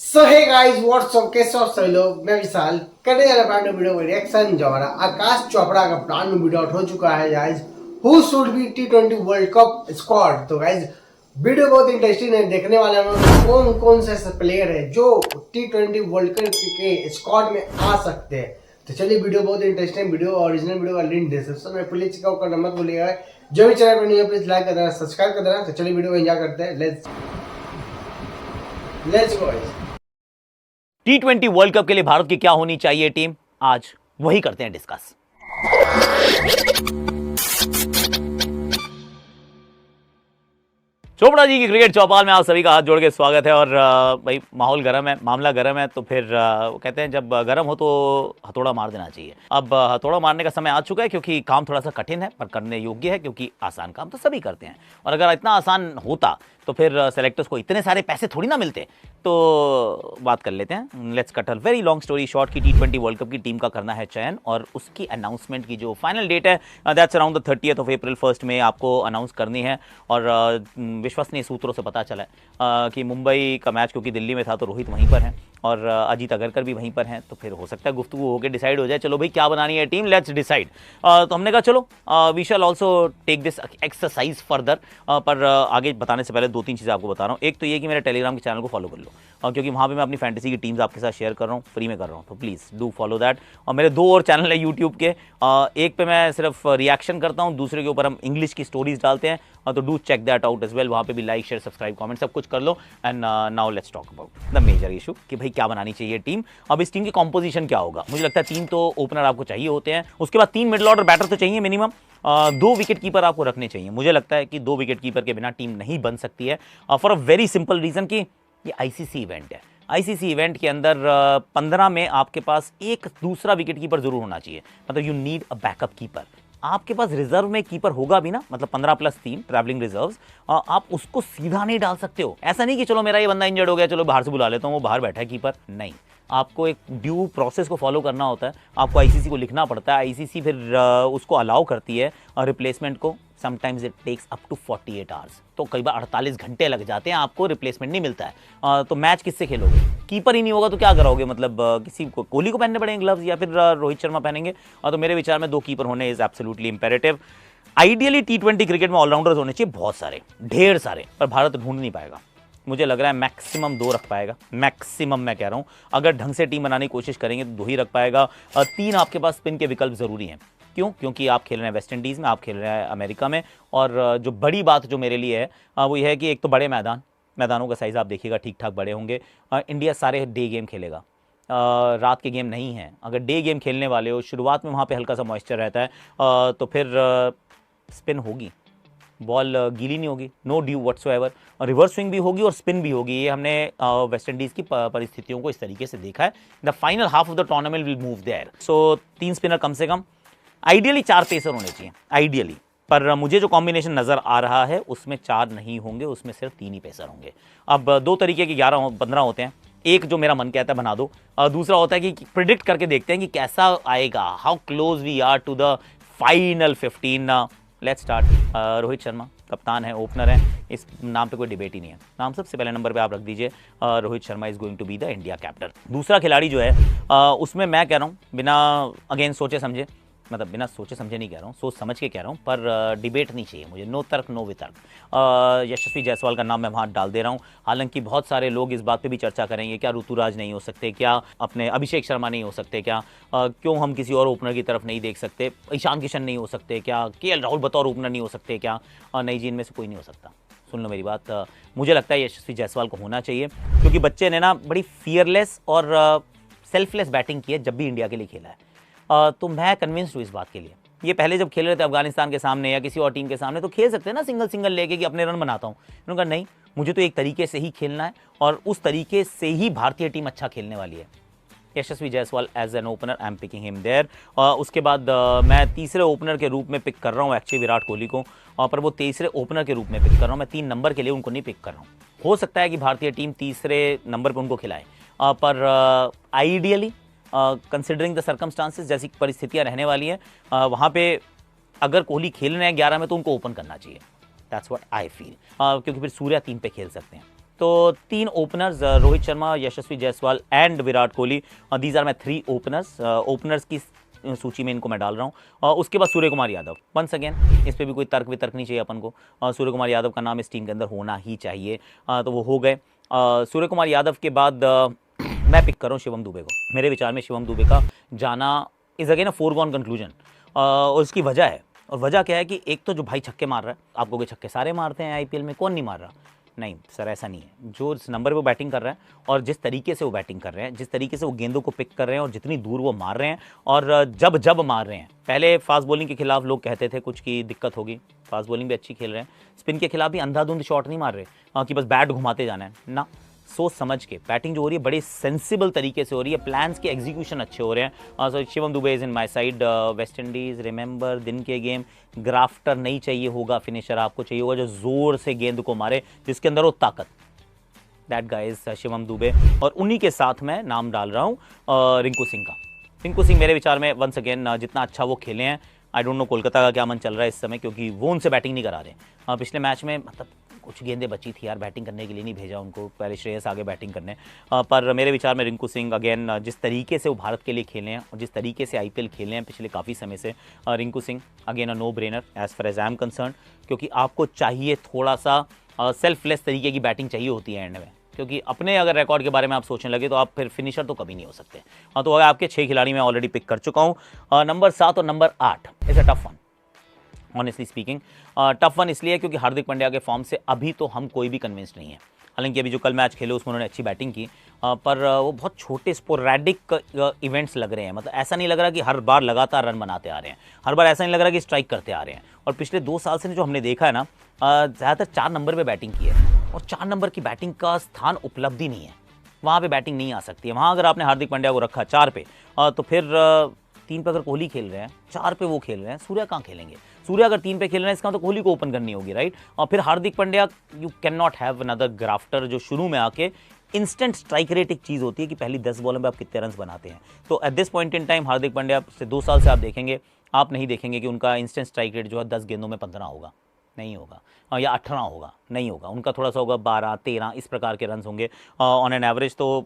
सो hey guys what's up कैसे हो सभी लोग। मैं विशाल करने जा रहा ब्रांड न्यू वीडियो में रिएक्शन जो हमारा आकाश चोपड़ा का ब्रांड न्यू वीडियो आउट हो चुका है guys. Who should be T20 world cup squad. तो गाइस वीडियो बहुत इंटरेस्टिंग है, देखने वाले हम लोग कौन कौन से प्लेयर है जो T20 वर्ल्ड कप के स्क्वाड में आ सकते हैं। तो चलिए वीडियो बहुत इंटरेस्टिंग वीडियो, ओरिजिनल वीडियो का लिंक डिस्क्रिप्शन में प्लीज चेकआउट करना मत भूलिएगा। जो भी चैनल पर न्यू है प्लीज लाइक कर देना, सब्सक्राइब कर देना। तो चलिए वीडियो को एंजॉय करते हैं। Let's go. T20 world cup के लिए भारत की क्या होनी चाहिए टीम, आज वही करते हैं डिस्कस। चोपड़ा जी की क्रिकेट चौपाल में आप सभी का हाथ जोड़ के स्वागत है। और भाई माहौल गर्म है, मामला गर्म है, तो फिर वो कहते हैं जब गर्म हो तो हथौड़ा मार देना चाहिए। अब हथौड़ा मारने का समय आ चुका है, क्योंकि काम थोड़ा सा कठिन है पर करने योग्य है, क्योंकि आसान काम तो सभी करते हैं। और अगर इतना आसान होता तो फिर सेलेक्टर्स को इतने सारे पैसे थोड़ी ना मिलते। तो बात कर लेते हैं, let's cut a very long story short की T20 वर्ल्ड कप की टीम का करना है चयन, और उसकी अनाउंसमेंट की जो फाइनल डेट है that's around the 30th of April, 1 में आपको अनाउंस करनी है। और विश्वसनीय सूत्रों से पता चला है कि मुंबई का मैच क्योंकि दिल्ली में था तो रोहित वहीं पर हैं और अजीत अगरकर भी वहीं पर हैं, तो फिर हो सकता है गुफ्तगू होकर डिसाइड हो जाए, चलो भाई क्या बनानी है टीम, लेट्स डिसाइड। तो हमने कहा चलो we shall also take this exercise further. पर आगे बताने से पहले 2-3 चीज़ें आपको बता रहा हूँ। एक तो ये कि मेरे टेलीग्राम के चैनल को फॉलो कर लो, क्योंकि वहाँ पे मैं अपनी फैंटेसी की टीम्स आपके साथ शेयर कर रहा हूँ, फ्री में कर रहा हूँ, तो प्लीज़ डू फॉलो दैट। और मेरे 2 और चैनल है यूट्यूब के, एक पे मैं सिर्फ रिएक्शन करता हूँ, दूसरे के ऊपर हम इंग्लिश की स्टोरीज डालते हैं, तो do check that out as well. वहाँ पे भी लाइक शेयर सब्सक्राइब कमेंट सब कुछ कर लो। And now let's talk about the major issue कि भाई क्या बनानी चाहिए टीम। अब इस टीम की कॉम्पोजिशन क्या होगा। मुझे लगता है 3 तो ओपनर आपको चाहिए होते हैं, उसके बाद 3 मिडिल ऑर्डर बैटर तो चाहिए मिनिमम, 2 विकेट कीपर आपको रखने चाहिए। मुझे लगता है कि 2 विकेट कीपर के बिना टीम नहीं बन सकती है, for a very simple reason कि ये आईसीसी इवेंट है। आईसीसी इवेंट के अंदर 15 में आपके पास एक दूसरा विकेट कीपर जरूर होना चाहिए, मतलब you need a backup keeper. आपके पास रिजर्व में कीपर होगा भी ना, मतलब 15+3 ट्रैवलिंग रिजर्व्स, आप उसको सीधा नहीं डाल सकते हो। ऐसा नहीं कि चलो मेरा ये बंदा इंजर्ड हो गया, चलो बाहर से बुला लेता हूँ, वो बाहर बैठा है कीपर, नहीं। आपको एक ड्यू प्रोसेस को फॉलो करना होता है, आपको आईसीसी को लिखना पड़ता है, आईसीसी फिर उसको अलाउ करती है रिप्लेसमेंट को। Sometimes it takes up to 48 hours, तो कई बार 48 घंटे लग जाते हैं, आपको रिप्लेसमेंट नहीं मिलता है। तो मैच किससे खेलोगे, कीपर ही नहीं होगा तो क्या करोगे, मतलब किसी को, कोहली को पहनने पड़ेंगे ग्लव्स या फिर रोहित शर्मा पहनेंगे। तो मेरे विचार में 2 कीपर होने is absolutely imperative. Ideally T20 cricket में ऑलराउंडर्स होने चाहिए बहुत सारे, ढेर सारे, पर भारत ढूंढ नहीं पाएगा। मुझे लग रहा है मैक्सिमम 2 रख पाएगा, मैक्सिमम मैं कह रहा हूं। अगर ढंग से टीम बनाने की कोशिश करेंगे तो 2 ही रख पाएगा। 3 आपके पास स्पिन के विकल्प जरूरी हैं। क्यों? क्योंकि आप खेल रहे हैं वेस्ट इंडीज़ में, आप खेल रहे हैं अमेरिका में, और जो बड़ी बात जो मेरे लिए है वो यह है कि एक तो बड़े मैदानों का साइज़ आप देखिएगा ठीक ठाक बड़े होंगे। इंडिया सारे डे गेम खेलेगा, रात के गेम नहीं है। अगर डे गेम खेलने वाले हो, शुरुआत में वहाँ पे हल्का सा मॉइस्चर रहता है, तो फिर स्पिन होगी, बॉल गीली नहीं होगी, नो ड्यू व्हाट्सोएवर, और रिवर्स स्विंग भी होगी और स्पिन भी होगी। ये हमने वेस्ट इंडीज़ की परिस्थितियों को इस तरीके से देखा है। The final half of the tournament will move there. So 3 spinner कम से कम, आइडियली 4 पेसर होने चाहिए आइडियली, पर मुझे जो कॉम्बिनेशन नज़र आ रहा है उसमें 4 नहीं होंगे, उसमें सिर्फ 3 ही पेसर होंगे। अब 2 तरीके के 11-15 होते हैं। एक जो मेरा मन कहता है बना दो, दूसरा होता है कि प्रिडिक्ट करके देखते हैं कि कैसा आएगा, how close we are to the final 15। Let's start. Rohit Sharma कप्तान है, ओपनर है, इस नाम पे कोई डिबेट ही नहीं है। नाम सबसे पहले नंबर पे आप रख दीजिए, Rohit Sharma is going to be the India captain. दूसरा खिलाड़ी जो है उसमें मैं कह रहा हूँ बिना अगेन सोचे समझे, मतलब बिना सोचे समझे नहीं कह रहा हूँ, सोच समझ के कह रहा हूँ, पर डिबेट नहीं चाहिए मुझे, नो तर्क नो वितर्क। यशस्वी जायसवाल का नाम मैं वहाँ डाल दे रहा हूँ। हालांकि बहुत सारे लोग इस बात पे भी चर्चा करेंगे, क्या ऋतुराज नहीं हो सकते, क्या अपने अभिषेक शर्मा नहीं हो सकते, क्या क्यों हम किसी और ओपनर की तरफ नहीं देख सकते, ईशान किशन नहीं हो सकते, क्या KL राहुल बतौर ओपनर नहीं हो सकते, क्या नहीं जी, इनमें से कोई नहीं हो सकता। सुन लो मेरी बात, मुझे लगता है यशस्वी जायसवाल को होना चाहिए, क्योंकि बच्चे ने ना बड़ी फियरलेस और सेल्फलेस बैटिंग की है जब भी इंडिया के लिए खेला है। तो मैं कन्विंस्ड हूँ इस बात के लिए। ये पहले जब खेल रहे थे अफगानिस्तान के सामने या किसी और टीम के सामने, तो खेल सकते हैं ना सिंगल सिंगल लेके कि अपने रन बनाता हूँ। उन्होंने कहा नहीं, मुझे तो एक तरीके से ही खेलना है, और उस तरीके से ही भारतीय टीम अच्छा खेलने वाली है। Yashasvi Jaiswal as an opener, I am picking him there. उसके बाद मैं तीसरे ओपनर के रूप में पिक कर रहा हूँ एक्चुअली विराट कोहली को, पर वो तीसरे ओपनर के रूप में पिक कर रहा हूँ मैं, 3 नंबर के लिए उनको नहीं पिक कर रहा हूँ। हो सकता है कि भारतीय टीम तीसरे नंबर पर उनको खिलाए, पर आइडियली कंसिडरिंग द सर्कमस्टांसेस, जैसी परिस्थितियां रहने वाली हैं वहाँ पे अगर कोहली खेल रहे हैं 11 में तो उनको ओपन करना चाहिए। दैट्स व्हाट आई फील, क्योंकि फिर सूर्या 3 पे खेल सकते हैं। तो 3 openers, Rohit Sharma, Yashasvi Jaiswal and Virat Kohli, these are my 3 openers. Openers की सूची में इनको मैं डाल रहा हूँ। और उसके बाद सूर्य कुमार यादव, वंस अगेन इस पे भी कोई तर्क वितर्क नहीं चाहिए अपन को। सूर्य कुमार यादव का नाम इस टीम के अंदर होना ही चाहिए। तो वो हो गए। सूर्य कुमार यादव के बाद मैं पिक कर रहा हूँ शिवम दुबे को। मेरे विचार में शिवम दुबे का जाना is again a foregone conclusion. और उसकी वजह है, और वजह क्या है कि एक तो जो भाई छक्के मार रहा है, आप कहोगे छक्के सारे मारते हैं आईपीएल में, कौन नहीं मार रहा? नहीं सर, ऐसा नहीं है। जो इस नंबर पे वो बैटिंग कर रहा है और जिस तरीके से वो बैटिंग कर रहे हैं, जिस तरीके से वो गेंदों को पिक कर रहे हैं और जितनी दूर वो मार रहे हैं और जब जब मार रहे हैं। पहले फास्ट बॉलिंग के खिलाफ लोग कहते थे कुछ की दिक्कत होगी, फास्ट बॉलिंग भी अच्छी खेल रहे हैं। स्पिन के खिलाफ भी अंधाधुंध शॉट नहीं मार रहे कि बस बैट घुमाते जाना है ना। सोच समझ के बैटिंग जो हो रही है बड़े सेंसिबल तरीके से हो रही है, प्लान्स के एग्जीक्यूशन अच्छे हो रहे हैं। So Shivam Dube is in my side. West Indies, remember दिन के गेम, ग्राफ्टर नहीं चाहिए होगा, फिनिशर आपको चाहिए होगा जो जोर से गेंद को मारे, जिसके अंदर हो ताकत। That guy is Shivam Dubey. और उन्हीं के साथ मैं नाम डाल रहा हूँ रिंकू सिंह का। रिंकू सिंह मेरे विचार में वंस अगेन जितना अच्छा वो खेले हैं, आई डोंट नो कोलकाता का क्या मन चल रहा है इस समय, क्योंकि वो उनसे बैटिंग नहीं करा रहे। पिछले मैच में मतलब कुछ गेंदें बची थी यार, बैटिंग करने के लिए नहीं भेजा उनको, पहले श्रेयस आगे बैटिंग करने। पर मेरे विचार में रिंकू सिंह अगेन जिस तरीके से वो भारत के लिए खेले हैं और जिस तरीके से आईपीएल खेले हैं पिछले काफ़ी समय से, Rinku Singh again a no brainer as far as I am concern. क्योंकि आपको चाहिए थोड़ा सा सेल्फलेस तरीके की बैटिंग चाहिए होती है एंड में, क्योंकि अपने अगर रिकॉर्ड के बारे में आप सोचने लगे तो आप फिर फिनिशर तो कभी नहीं हो सकते। तो अगर आपके 6 खिलाड़ी मैं ऑलरेडी पिक कर चुका हूँ। नंबर 7 और number 8 is a tough one, honestly speaking. Tough one इसलिए क्योंकि हार्दिक पांड्या के फॉर्म से अभी तो हम कोई भी कन्विंस्ड नहीं है। हालांकि अभी जो कल मैच खेले उसमें उन्होंने अच्छी बैटिंग की, पर वो बहुत छोटे स्पोरैडिक इवेंट्स लग रहे हैं। मतलब ऐसा नहीं लग रहा कि हर बार लगातार रन बनाते आ रहे हैं, हर बार ऐसा नहीं लग रहा कि स्ट्राइक करते आ रहे हैं। और पिछले 2 साल से जो हमने देखा है ना, ज़्यादातर 4 नंबर पर बैटिंग की है, और 4 नंबर की बैटिंग का स्थान उपलब्धि नहीं है, वहाँ पे बैटिंग नहीं आ सकती है। वहाँ अगर आपने हार्दिक पांड्या को रखा 4 पे, तो फिर 3 पे अगर कोहली खेल रहे हैं, 4 पे वो खेल रहे हैं, सूर्या कहाँ खेलेंगे? सूर्या अगर 3 पे खेल रहे हैं इसका तो कोहली को ओपन करनी होगी, राइट? और फिर Hardik Pandya, you can not have another grafter जो शुरू में आके इंस्टेंट स्ट्राइक रेट एक चीज़ होती है कि पहली 10 बॉलों में आप कितने रन बनाते हैं। तो at this point in time Hardik Pandya से 2 साल से आप देखेंगे, आप नहीं देखेंगे कि उनका इंस्टेंट स्ट्राइक रेट जो है 10 गेंदों में 15 होगा, नहीं होगा, या 18 होगा, नहीं होगा। उनका थोड़ा सा होगा 12, 13 इस प्रकार के रन होंगे ऑन एन एवरेज। तो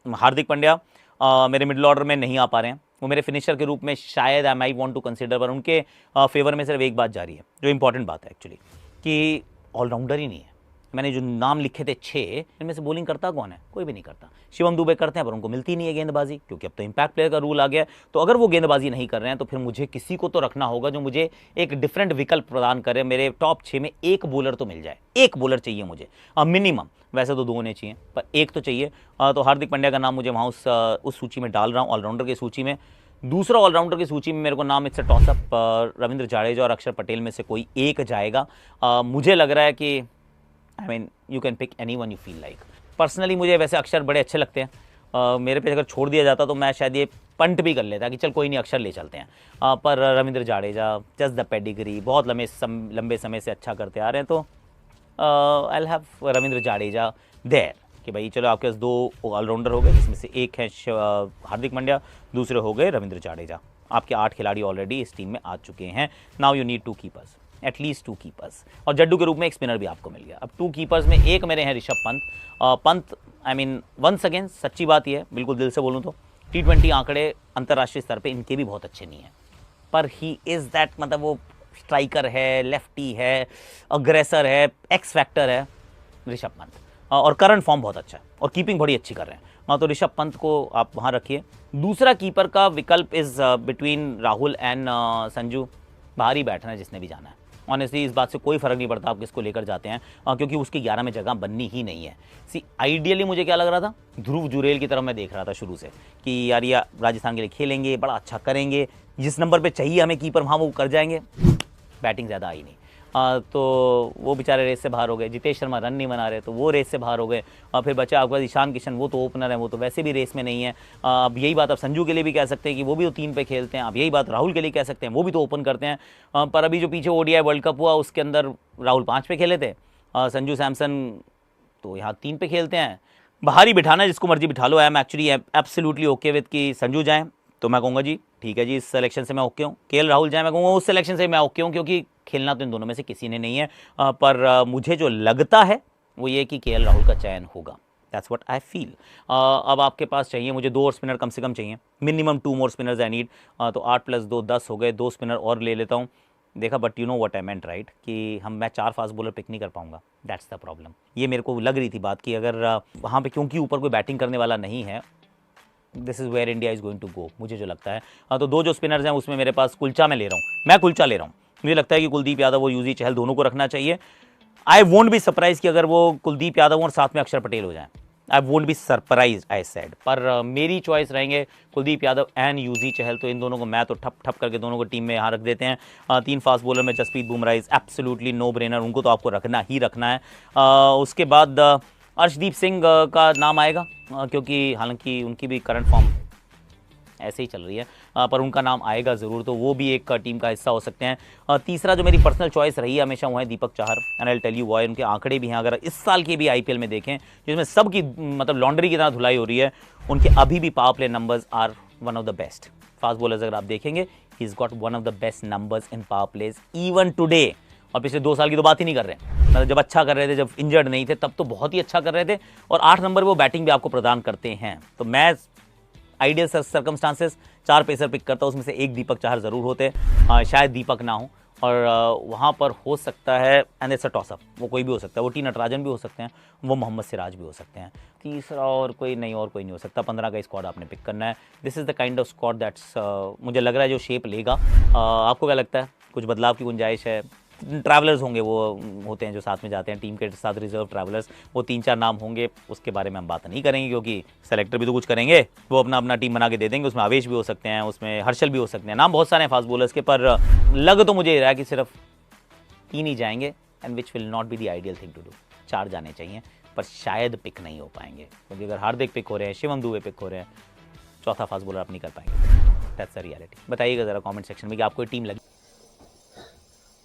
हार्दिक पांड्या मेरे मिडिल ऑर्डर में नहीं आ पा रहे हैं। वो मेरे फिनिशर के रूप में शायद आई माई वांट टू कंसीडर, पर उनके फेवर में सिर्फ एक बात जा रही है जो इंपॉर्टेंट बात है एक्चुअली, कि ऑलराउंडर ही नहीं है। मैंने जो नाम लिखे थे 6, इनमें से बॉलिंग करता कौन है? कोई भी नहीं करता। शिवम दुबे करते हैं पर उनको मिलती नहीं है गेंदबाजी, क्योंकि अब तो इम्पैक्ट प्लेयर का रूल आ गया है। तो अगर वो गेंदबाजी नहीं कर रहे हैं तो फिर मुझे किसी को तो रखना होगा जो मुझे एक डिफरेंट विकल्प प्रदान करे। मेरे टॉप 6 में एक बॉलर तो मिल जाए, एक बॉलर चाहिए मुझे मिनिमम। वैसे तो 2 होने चाहिए पर एक तो चाहिए। तो हार्दिक पांड्या का नाम मुझे वहाँ उस सूची में डाल रहा हूँ, ऑलराउंडर की सूची में। दूसरा ऑलराउंडर की सूची में मेरे को नाम इससे टॉसअप रविंद्र जाडेजा और अक्षर पटेल में से कोई एक जाएगा। मुझे लग रहा है कि I mean you can pick any one you feel like. Personally मुझे वैसे अक्षर बड़े अच्छे लगते हैं। मेरे पे अगर छोड़ दिया जाता तो मैं शायद ये पंट भी कर लेता कि चल कोई नहीं अक्षर ले चलते हैं। पर Ravindra Jadeja just the pedigree, बहुत लंबे समय से अच्छा करते आ रहे हैं। तो I have Ravindra Jadeja there कि भाई चलो आपके पास 2 ऑलराउंडर हो गए, जिसमें से एक है हार्दिक पांड्या, दूसरे हो गए रविंद्र जाडेजा। आपके 8 खिलाड़ी ऑलरेडी इस टीम में आ चुके हैं। Now you need 2 keepers, at least 2 keepers, और जड्डू के रूप में एक स्पिनर भी आपको मिल गया। अब 2 कीपर्स में एक मेरे हैं Rishabh Pant. Pant I mean once again सच्ची बात यह है, बिल्कुल दिल से बोलूँ तो T20 आंकड़े अंतर्राष्ट्रीय स्तर पे इनके भी बहुत अच्छे नहीं हैं, पर ही इज़ दैट, मतलब वो स्ट्राइकर है, लेफ्टी है, अग्रेसर है, एक्स फैक्टर है ऋषभ पंत। और करंट फॉर्म बहुत अच्छा है और कीपिंग बड़ी अच्छी कर रहे हैं। तो ऋषभ पंत को आप वहाँ रखिए। दूसरा कीपर का विकल्प is between Rahul and Sanju. बाहर ही बैठना है जिसने भी जाना है। ऑनेस्टली इस बात से कोई फ़र्क नहीं पड़ता आप किसको लेकर जाते हैं, क्योंकि उसकी 11 में जगह बननी ही नहीं है। आइडियली मुझे क्या लग रहा था, ध्रुव जुरेल की तरफ मैं देख रहा था शुरू से कि यार ये राजस्थान के लिए खेलेंगे, बड़ा अच्छा करेंगे, जिस नंबर पे चाहिए हमें कीपर वहाँ वो कर जाएंगे। बैटिंग ज़्यादा आई नहीं। तो वो बेचारे रेस से बाहर हो गए। जितेश शर्मा रन नहीं बना रहे तो वो रेस से बाहर हो गए। फिर बचा आपके पास ईशान किशन, वो तो ओपनर है, वो तो वैसे भी रेस में नहीं है। अब यही बात आप संजू के लिए भी कह सकते हैं कि वो भी तो 3 पे खेलते हैं। अब यही बात राहुल के लिए कह सकते हैं, वो भी तो ओपन करते हैं। पर अभी जो पीछे ODI वर्ल्ड कप हुआ उसके अंदर राहुल 5 पे खेले थे, संजू सैमसन तो यहाँ 3 पे खेलते हैं। बाहर ही बिठाना जिसको मर्जी बिठा लो। I am actually absolutely okay with कि संजू जाएँ तो मैं कहूँगा जी ठीक है जी, इस सिलेक्शन से मैं ओके हूँ। KL राहुल जाए मैं कहूँगा उस सिलेक्शन से मैं ओके हूँ, क्योंकि खेलना तो इन दोनों में से किसी ने नहीं है। पर मुझे जो लगता है वो ये कि केएल राहुल का चयन होगा। That's what I feel. अब आपके पास चाहिए मुझे 2 और स्पिनर कम से कम चाहिए, minimum 2 more spinners I need. तो 8 + 2 10 हो गए, 2 स्पिनर और ले लेता हूँ। देखा, but you know what I meant right, कि मैं 4 फास्ट बॉलर पिक नहीं कर पाऊंगा। That's the problem. ये मेरे को लग रही थी बात कि अगर वहाँ पे क्योंकि ऊपर कोई बैटिंग करने वाला नहीं है, this is where India is going to go, मुझे जो लगता है। तो 2 जो स्पिनर्स हैं उसमें मेरे पास कुलचा मैं ले रहा हूँ, मैं कुलचा ले रहा हूँ। मुझे लगता है कि कुलदीप यादव और युजवेंद्र चहल दोनों को रखना चाहिए। आई वोंट बी सरप्राइज कि अगर वो कुलदीप यादव और साथ में अक्षर पटेल हो जाएं। I won't be surprise I said. पर मेरी चॉइस रहेंगे कुलदीप यादव एंड युजवेंद्र चहल। तो इन दोनों को मैं तो ठप ठप करके दोनों को टीम में यहाँ रख देते हैं। 3 फास्ट बॉलर में Jasprit Bumrah is absolutely no brainer, उनको तो आपको रखना ही रखना है। उसके बाद अर्शदीप सिंह का नाम आएगा, क्योंकि हालांकि उनकी भी करंट फॉर्म ऐसे ही चल रही है, पर उनका नाम आएगा ज़रूर, तो वो भी एक टीम का हिस्सा हो सकते हैं। तीसरा जो मेरी पर्सनल चॉइस रही है हमेशा वो है Deepak Chahar. And I will tell you why. उनके आंकड़े भी हैं, अगर इस साल के भी आईपीएल में देखें जिसमें सबकी मतलब लॉन्ड्री की तरह धुलाई हो रही है, उनके अभी भी power play numbers are one of the best. Fast bowlers अगर आप देखेंगे, he is got one of the best numbers in power plays even today. और पिछले 2 साल की तो बात ही नहीं कर रहे हैं, मतलब जब अच्छा कर रहे थे, जब इंजर्ड नहीं थे, तब तो बहुत ही अच्छा कर रहे थे। और 8 नंबर वो बैटिंग भी आपको प्रदान करते हैं। तो मैं आइडियल सर्कमस्टांसेस 4 पेसर पिक करता हूँ, उसमें से एक दीपक चाहर ज़रूर होते, शायद दीपक ना हो। और वहाँ पर हो सकता है, एंड इट्स अ टॉसअप, वो कोई भी हो सकता है, वो टी नटराजन भी हो सकते हैं, वो मोहम्मद सिराज भी हो सकते हैं। तीसरा और कोई नहीं हो सकता। 15 का स्क्वाड आपने पिक करना है। This is the kind of squad that's मुझे लग रहा है जो शेप लेगा। आपको क्या लगता है, कुछ बदलाव की गुंजाइश है? ट्रैवलर्स होंगे, वो होते हैं जो साथ में जाते हैं टीम के साथ, रिजर्व ट्रैवलर्स, वो 3-4 नाम होंगे, उसके बारे में हम बात नहीं करेंगे क्योंकि सेलेक्टर भी तो कुछ करेंगे, वो अपना अपना टीम बना के दे देंगे। उसमें आवेश भी हो सकते हैं, उसमें हर्षल भी हो सकते हैं, नाम बहुत सारे हैं फास्ट बॉलर्स के, पर लग तो मुझे रहा है कि सिर्फ 3 ही जाएंगे, and which will not be the ideal thing to do. 4 जाने चाहिए, पर शायद पिक नहीं हो पाएंगे, क्योंकि अगर हार्दिक पिक हो रहे हैं, शिवम दुबे पिक हो रहे हैं, चौथा फास्ट बॉलर आप नहीं कर पाएंगे। That's the reality. बताइएगा ज़रा कमेंट सेक्शन में कि आपको टीम लगी।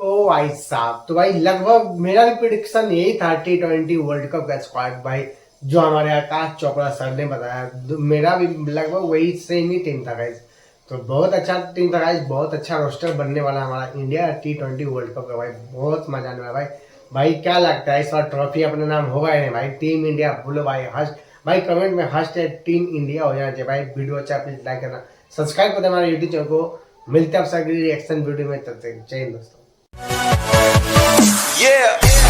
ओ भाई साहब, तो भाई लगभग मेरा भी प्रिडिक्शन यही था T20 वर्ल्ड कप का स्क्वाड भाई, जो हमारे आकाश चोपड़ा सर ने बताया। मेरा भी लगभग वही सेम ही टीम था गाइज। तो बहुत अच्छा टीम था गाइज, बहुत अच्छा रोस्टर बनने वाला हमारा इंडिया T20 वर्ल्ड कप का भाई, बहुत मजा आने वाला भाई। भाई क्या लगता है इस बार ट्रॉफी अपने नाम होगा या नहीं भाई? टीम इंडिया बोलो भाई, भाई कमेंट में #, टीम इंडिया हो जाना चाहिए भाई। वीडियो अच्छा प्लीज लाइक करना, सब्सक्राइब कर देना हमारे यूट्यूब चैनल को। मिलते हैं आपसे अगली रिएक्शन वीडियो में, तब तक जय हिंद दोस्तों। Yeah.